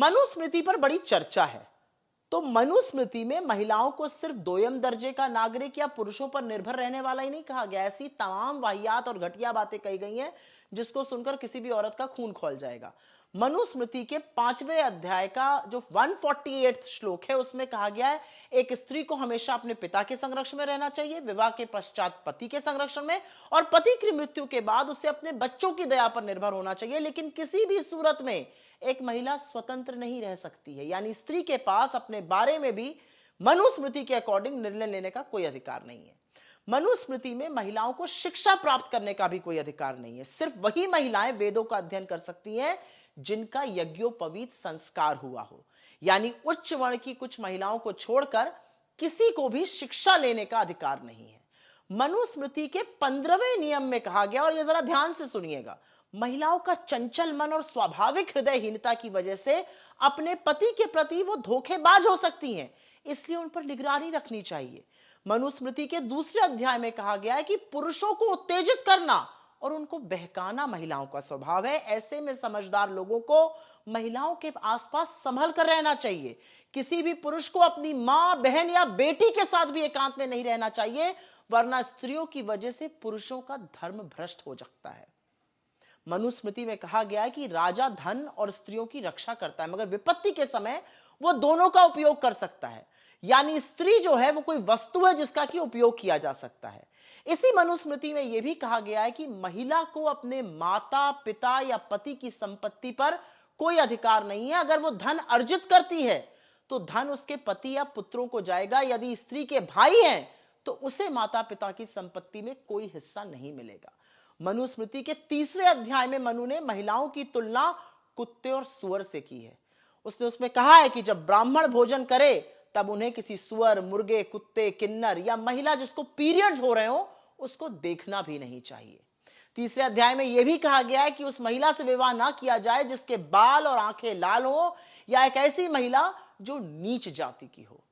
मनुस्मृति पर बड़ी चर्चा है। तो मनुस्मृति में महिलाओं को सिर्फ दोयम दर्जे का नागरिक या पुरुषों पर निर्भर रहने वाला ही नहीं कहा गया। ऐसी तमाम वाहियात और घटिया बातें कही गई हैं जिसको सुनकर किसी भी औरत का खून खौल जाएगा। मनुस्मृति के 5वें अध्याय का जो 148 श्लोक है उसमें कहा गया है एक स्त्री को हमेशा अपने पिता के संरक्षण में रहना चाहिए, विवाह के पश्चात पति के संरक्षण में, और पति की मृत्यु के बाद उसे अपने बच्चों की दया पर निर्भर होना चाहिए। लेकिन किसी भी सूरत में एक महिला स्वतंत्र नहीं रह सकती है, यानी स्त्री के पास अपने बारे में भी मनुस्मृति के अकॉर्डिंग निर्णय लेने का कोई अधिकार नहीं है। मनुस्मृति में महिलाओं को शिक्षा प्राप्त करने का भी कोई अधिकार नहीं है। सिर्फ वही महिलाएं वेदों का अध्ययन कर सकती हैं जिनका यज्ञोपवीत संस्कार हुआ हो, यानी उच्च वर्ण की कुछ महिलाओं को छोड़कर किसी को भी शिक्षा लेने का अधिकार नहीं है। मनुस्मृति के 15वें नियम में कहा गया, और यह जरा ध्यान से सुनिएगा, महिलाओं का चंचल मन और स्वाभाविक हृदयहीनता की वजह से अपने पति के प्रति वो धोखेबाज हो सकती हैं, इसलिए उन पर निगरानी रखनी चाहिए। मनुस्मृति के दूसरे अध्याय में कहा गया है कि पुरुषों को उत्तेजित करना और उनको बहकाना महिलाओं का स्वभाव है। ऐसे में समझदार लोगों को महिलाओं के आसपास संभल कर रहना चाहिए। किसी भी पुरुष को अपनी मां, बहन या बेटी के साथ भी एकांत में नहीं रहना चाहिए, वरना स्त्रियों की वजह से पुरुषों का धर्म भ्रष्ट हो सकता है। मनुस्मृति में कहा गया है कि राजा धन और स्त्रियों की रक्षा करता है, मगर विपत्ति के समय वो दोनों का उपयोग कर सकता है, यानी स्त्री जो है वो कोई वस्तु है जिसका कि उपयोग किया जा सकता है। इसी मनुस्मृति में यह भी कहा गया है कि महिला को अपने माता, पिता या पति की संपत्ति पर कोई अधिकार नहीं है। अगर वो धन अर्जित करती है तो धन उसके पति या पुत्रों को जाएगा। यदि स्त्री के भाई हैं तो उसे माता पिता की संपत्ति में कोई हिस्सा नहीं मिलेगा। मनुस्मृति के 3रे अध्याय में मनु ने महिलाओं की तुलना कुत्ते और सुअर से की है। उसने उसमें कहा है कि जब ब्राह्मण भोजन करे तब उन्हें किसी सुअर, मुर्गे, कुत्ते, किन्नर या महिला जिसको पीरियड्स हो रहे हो उसको देखना भी नहीं चाहिए। 3रे अध्याय में यह भी कहा गया है कि उस महिला से विवाह ना किया जाए जिसके बाल और आंखें लाल हो, या एक ऐसी महिला जो नीच जाति की हो।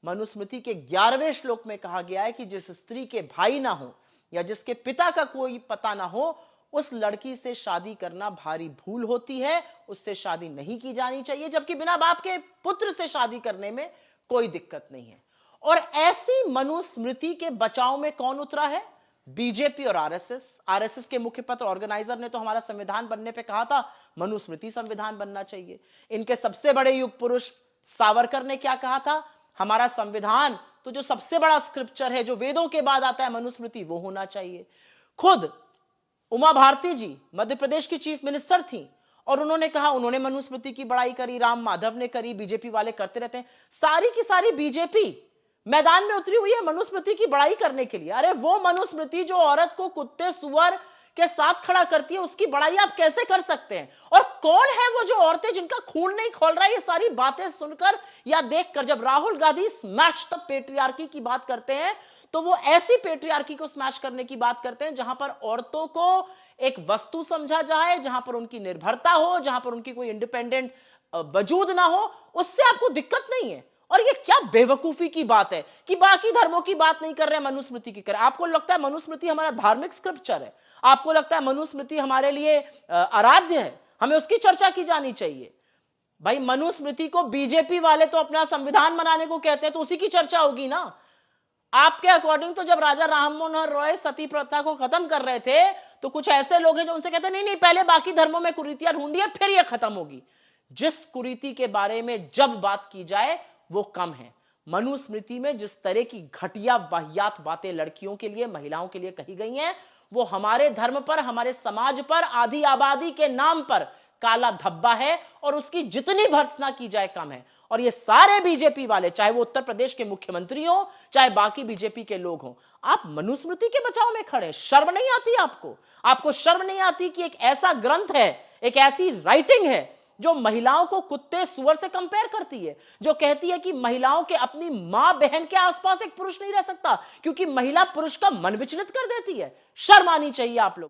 मनुस्मृति के 11वें श्लोक में कहा गया है कि जिस स्त्री के भाई ना हो या जिसके पिता का कोई पता ना हो, उस लड़की से शादी करना भारी भूल होती है, उससे शादी नहीं की जानी चाहिए। जबकि बिना बाप के पुत्र से शादी करने में कोई दिक्कत नहीं है। और ऐसी मनुस्मृति के बचाव में कौन उतरा है? बीजेपी और आरएसएस के मुखपत्र ऑर्गेनाइजर ने तो हमारा संविधान बनने पे कहा था मनुस्मृति संविधान बनना चाहिए। इनके सबसे बड़े युग पुरुष सावरकर ने क्या कहा था? हमारा संविधान तो जो सबसे बड़ा स्क्रिप्चर है, जो वेदों के बाद आता है, मनुस्मृति, वो होना चाहिए। खुद उमा भारती जी मध्य प्रदेश की चीफ मिनिस्टर थी और उन्होंने कहा, उन्होंने मनुस्मृति की बड़ाई करी, राम माधव ने करी, बीजेपी वाले करते रहते हैं। सारी की सारी बीजेपी मैदान में उतरी हुई है मनुस्मृति की बड़ाई करने के लिए। अरे वो मनुस्मृति जो औरत को कुत्ते सुअर के साथ खड़ा करती है, उसकी बड़ाई आप कैसे कर सकते हैं? और कौन है वो जो औरतें जिनका खून नहीं खौल रहा है? ये सारी बातें सुनकर या देखकर जब Rahul Gandhi smash the patriarchy की बात करते हैं तो वो ऐसी पेट्रियार्की को स्मैश करने की बात करते हैं जहां पर औरतों को एक वस्तु समझा जाए, जहां पर उनकी निर्भरता हो, जहां पर उनकी कोई इंडिपेंडेंट वजूद ना हो। उससे आपको दिक्कत नहीं है। और ये क्या बेवकूफी की बात है कि बाकी धर्मों की बात नहीं कर रहे, मनुस्मृति की कर रहे। आपको लगता है मनुस्मृति हमारा धार्मिक स्क्रिप्चर है? आपको लगता है मनुस्मृति हमारे लिए आराध्य है, हमें उसकी चर्चा की जानी चाहिए? भाई मनुस्मृति को बीजेपी वाले तो अपना संविधान बनाने को कहते हैं, तो उसी की चर्चा होगी ना। आपके अकॉर्डिंग तो जब राजा राम मनोहर रॉय सती प्रथा को खत्म कर रहे थे तो कुछ ऐसे लोग हैं जो उनसे कहते हैं नहीं नहीं, पहले बाकी धर्मों में कुरीतियां ढूंढिए फिर यह खत्म होगी। जिस कुरीति के बारे में जब बात की जाए वो कम है। मनुस्मृति में जिस तरह की घटिया वाहियात बातें लड़कियों के लिए, महिलाओं के लिए कही गई हैं, वो हमारे धर्म पर, हमारे समाज पर, आधी आबादी के नाम पर काला धब्बा है और उसकी जितनी भर्त्सना की जाए कम है। और ये सारे बीजेपी वाले, चाहे वो उत्तर प्रदेश के मुख्यमंत्री हो, चाहे बाकी बीजेपी के लोग हों, आप मनुस्मृति के बचाव में खड़े। शर्म नहीं आती आपको? आपको शर्म नहीं आती कि एक ऐसा ग्रंथ है, एक ऐसी राइटिंग है जो महिलाओं को कुत्ते सुअर से कंपेयर करती है, जो कहती है कि महिलाओं के अपनी मां बहन के आसपास एक पुरुष नहीं रह सकता क्योंकि महिला पुरुष का मन विचलित कर देती है। शर्म आनी चाहिए आप लोग।